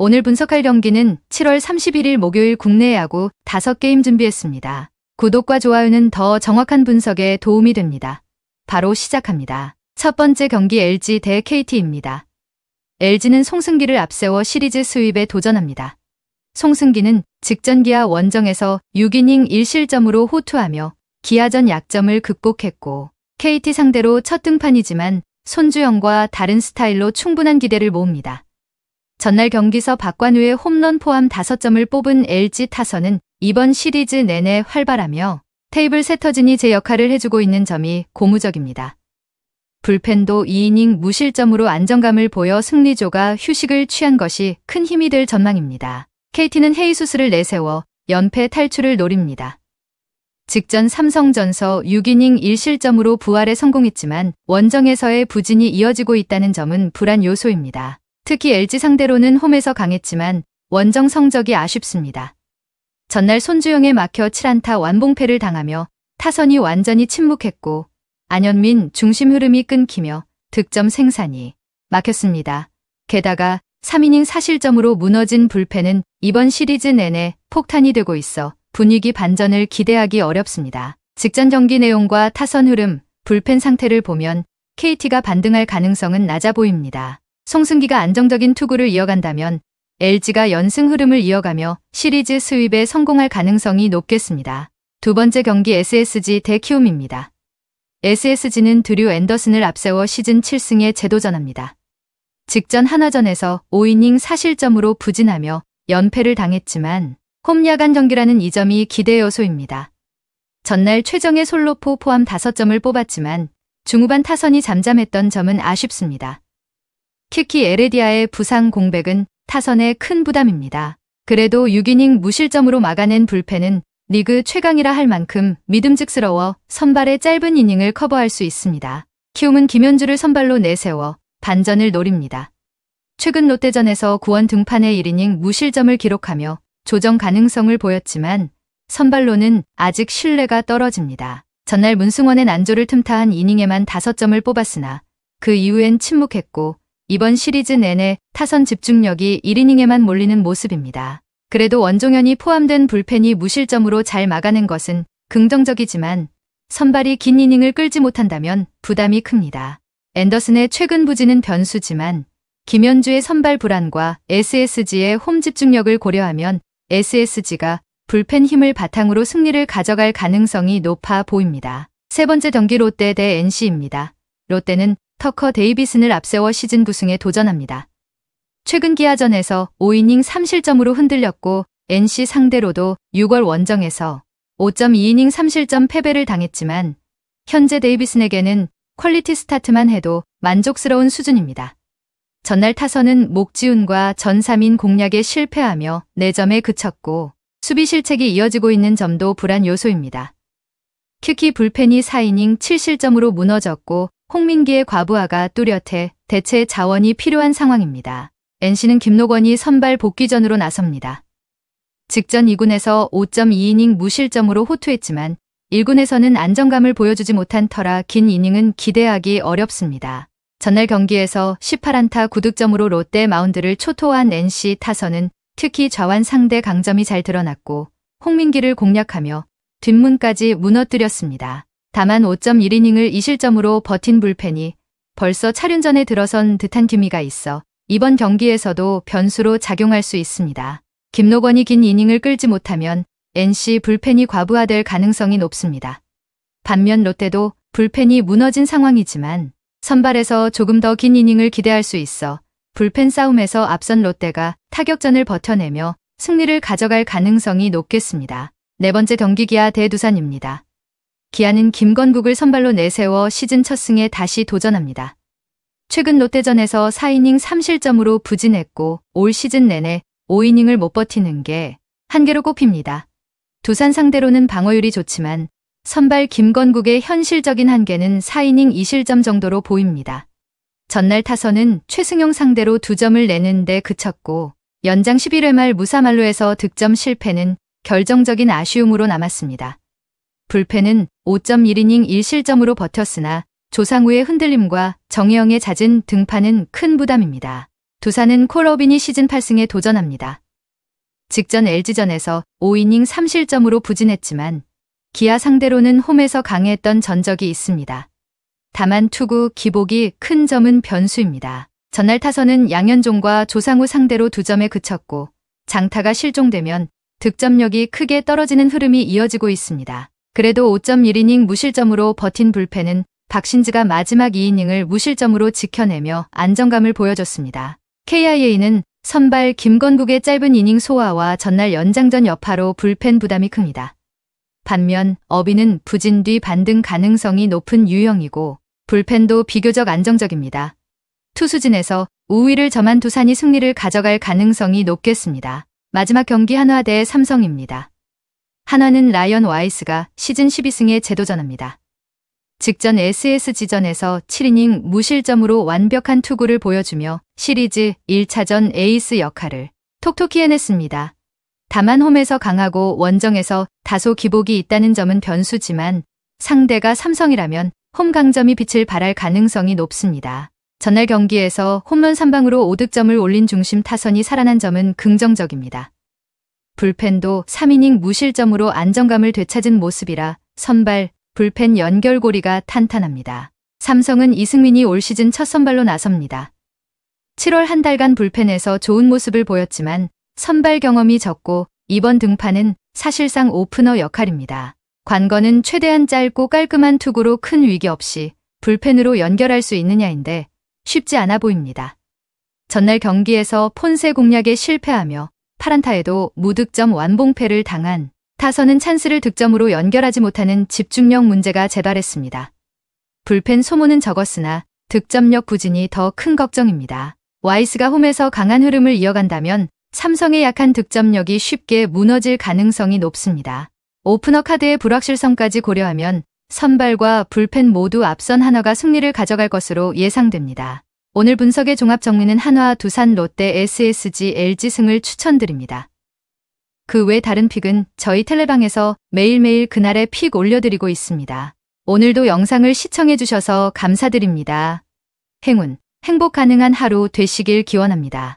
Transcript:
오늘 분석할 경기는 7월 31일 목요일 국내 야구 5게임 준비했습니다. 구독과 좋아요는 더 정확한 분석에 도움이 됩니다. 바로 시작합니다. 첫 번째 경기 LG 대 KT입니다. LG는 송승기를 앞세워 시리즈 수입에 도전합니다. 송승기는 직전 기아 원정에서 6이닝 1실점으로 호투하며 기아전 약점을 극복했고 KT 상대로 첫 등판이지만 손주영과 다른 스타일로 충분한 기대를 모읍니다. 전날 경기서 박관우의 홈런 포함 5점을 뽑은 LG 타선은 이번 시리즈 내내 활발하며 테이블 세터진이 제 역할을 해주고 있는 점이 고무적입니다. 불펜도 2이닝 무실점으로 안정감을 보여 승리조가 휴식을 취한 것이 큰 힘이 될 전망입니다. KT는 헤이수스를 내세워 연패 탈출을 노립니다. 직전 삼성전서 6이닝 1실점으로 부활에 성공했지만 원정에서의 부진이 이어지고 있다는 점은 불안 요소입니다. 특히 LG 상대로는 홈에서 강했지만 원정 성적이 아쉽습니다. 전날 손주영에 막혀 7안타 완봉패를 당하며 타선이 완전히 침묵했고 안현민 중심 흐름이 끊기며 득점 생산이 막혔습니다. 게다가 3이닝 4실점으로 무너진 불펜은 이번 시리즈 내내 폭탄이 되고 있어 분위기 반전을 기대하기 어렵습니다. 직전 경기 내용과 타선 흐름, 불펜 상태를 보면 KT가 반등할 가능성은 낮아 보입니다. 송승기가 안정적인 투구를 이어간다면 LG가 연승 흐름을 이어가며 시리즈 수입에 성공할 가능성이 높겠습니다. 두 번째 경기 SSG 대 키움입니다. SSG는 드류 앤더슨을 앞세워 시즌 7승에 재도전합니다. 직전 한화전에서 5이닝 4실점으로 부진하며 연패를 당했지만 홈 야간 경기라는 이 점이 기대 요소입니다. 전날 최정의 솔로포 포함 5점을 뽑았지만 중후반 타선이 잠잠했던 점은 아쉽습니다. 특히 에레디아의 부상 공백은 타선에 큰 부담입니다. 그래도 6이닝 무실점으로 막아낸 불펜은 리그 최강이라 할 만큼 믿음직스러워 선발의 짧은 이닝을 커버할 수 있습니다. 키움은 김현주를 선발로 내세워 반전을 노립니다. 최근 롯데전에서 구원 등판의 1이닝 무실점을 기록하며 조정 가능성을 보였지만 선발로는 아직 신뢰가 떨어집니다. 전날 문승원의 난조를 틈타한 이닝에만 5점을 뽑았으나 그 이후엔 침묵했고 이번 시리즈 내내 타선 집중력이 1이닝에만 몰리는 모습입니다. 그래도 원종현이 포함된 불펜이 무실점으로 잘 막아낸 것은 긍정적이지만 선발이 긴 이닝을 끌지 못한다면 부담이 큽니다. 앤더슨의 최근 부진은 변수지만 김현주의 선발 불안과 SSG의 홈 집중력을 고려하면 SSG가 불펜 힘을 바탕으로 승리를 가져갈 가능성이 높아 보입니다. 세 번째 경기 롯데 대 NC입니다. 롯데는 터커 데이비슨을 앞세워 시즌 9승에 도전합니다. 최근 기아전에서 5이닝 3실점으로 흔들렸고 NC 상대로도 6월 원정에서 5.2이닝 3실점 패배를 당했지만 현재 데이비슨에게는 퀄리티 스타트만 해도 만족스러운 수준입니다. 전날 타선은 목지훈과 전삼인 공략에 실패하며 4점에 그쳤고 수비 실책이 이어지고 있는 점도 불안 요소입니다. 특히 불펜이 4이닝 7실점으로 무너졌고 홍민기의 과부하가 뚜렷해 대체 자원이 필요한 상황입니다. NC는 김노권이 선발 복귀전으로 나섭니다. 직전 2군에서 5.2이닝 무실점으로 호투했지만 1군에서는 안정감을 보여주지 못한 터라 긴 이닝은 기대하기 어렵습니다. 전날 경기에서 18안타 9득점으로 롯데 마운드를 초토화한 NC 타선은 특히 좌완 상대 강점이 잘 드러났고 홍민기를 공략하며 뒷문까지 무너뜨렸습니다. 다만 5.1이닝을 2실점으로 버틴 불펜이 벌써 차륜전에 들어선 듯한 기미가 있어 이번 경기에서도 변수로 작용할 수 있습니다. 김노권이 긴 이닝을 끌지 못하면 NC 불펜이 과부하될 가능성이 높습니다. 반면 롯데도 불펜이 무너진 상황이지만 선발에서 조금 더 긴 이닝을 기대할 수 있어 불펜 싸움에서 앞선 롯데가 타격전을 버텨내며 승리를 가져갈 가능성이 높겠습니다. 네 번째 경기 기아 대 두산입니다. 기아는 김건국을 선발로 내세워 시즌 첫 승에 다시 도전합니다. 최근 롯데전에서 4이닝 3실점으로 부진했고 올 시즌 내내 5이닝을 못 버티는 게 한계로 꼽힙니다. 두산 상대로는 방어율이 좋지만 선발 김건국의 현실적인 한계는 4이닝 2실점 정도로 보입니다. 전날 타선은 최승용 상대로 2점을 내는데 그쳤고 연장 11회 말 무사말로에서 득점 실패는 결정적인 아쉬움으로 남았습니다. 불펜은 5.1이닝 1실점으로 버텼으나 조상우의 흔들림과 정혜영의 잦은 등판은 큰 부담입니다. 두산은 콜어빈이 시즌 8승에 도전합니다. 직전 LG전에서 5이닝 3실점으로 부진했지만 기아 상대로는 홈에서 강했던 전적이 있습니다. 다만 투구 기복이 큰 점은 변수입니다. 전날 타선은 양현종과 조상우 상대로 2점에 그쳤고 장타가 실종되면 득점력이 크게 떨어지는 흐름이 이어지고 있습니다. 그래도 5.1이닝 무실점으로 버틴 불펜은 박신지가 마지막 2이닝을 무실점으로 지켜내며 안정감을 보여줬습니다. KIA는 선발 김건국의 짧은 이닝 소화와 전날 연장전 여파로 불펜 부담이 큽니다. 반면 어비는 부진 뒤 반등 가능성이 높은 유형이고 불펜도 비교적 안정적입니다. 투수진에서 우위를 점한 두산이 승리를 가져갈 가능성이 높겠습니다. 마지막 경기 한화 대 삼성입니다. 한화는 라이언 와이스가 시즌 12승에 재도전합니다. 직전 SSG전에서 7이닝 무실점으로 완벽한 투구를 보여주며 시리즈 1차전 에이스 역할을 톡톡히 해냈습니다. 다만 홈에서 강하고 원정에서 다소 기복이 있다는 점은 변수지만 상대가 삼성이라면 홈 강점이 빛을 발할 가능성이 높습니다. 전날 경기에서 홈런 3방으로 5득점을 올린 중심 타선이 살아난 점은 긍정적입니다. 불펜도 3이닝 무실점으로 안정감을 되찾은 모습이라 선발, 불펜 연결고리가 탄탄합니다. 삼성은 이승민이 올 시즌 첫 선발로 나섭니다. 7월 한 달간 불펜에서 좋은 모습을 보였지만 선발 경험이 적고 이번 등판은 사실상 오프너 역할입니다. 관건은 최대한 짧고 깔끔한 투구로 큰 위기 없이 불펜으로 연결할 수 있느냐인데 쉽지 않아 보입니다. 전날 경기에서 폰세 공략에 실패하며 8안타에도 무득점 완봉패를 당한 타선은 찬스를 득점으로 연결하지 못하는 집중력 문제가 재발했습니다. 불펜 소모는 적었으나 득점력 부진이 더 큰 걱정입니다. 와이스가 홈에서 강한 흐름을 이어간다면 삼성의 약한 득점력이 쉽게 무너질 가능성이 높습니다. 오프너 카드의 불확실성까지 고려하면 선발과 불펜 모두 앞선 한화가 승리를 가져갈 것으로 예상됩니다. 오늘 분석의 종합 정리는 한화, 두산, 롯데, SSG, LG 승을 추천드립니다. 그 외 다른 픽은 저희 텔레방에서 매일매일 그날의 픽 올려드리고 있습니다. 오늘도 영상을 시청해주셔서 감사드립니다. 행운, 행복 가능한 하루 되시길 기원합니다.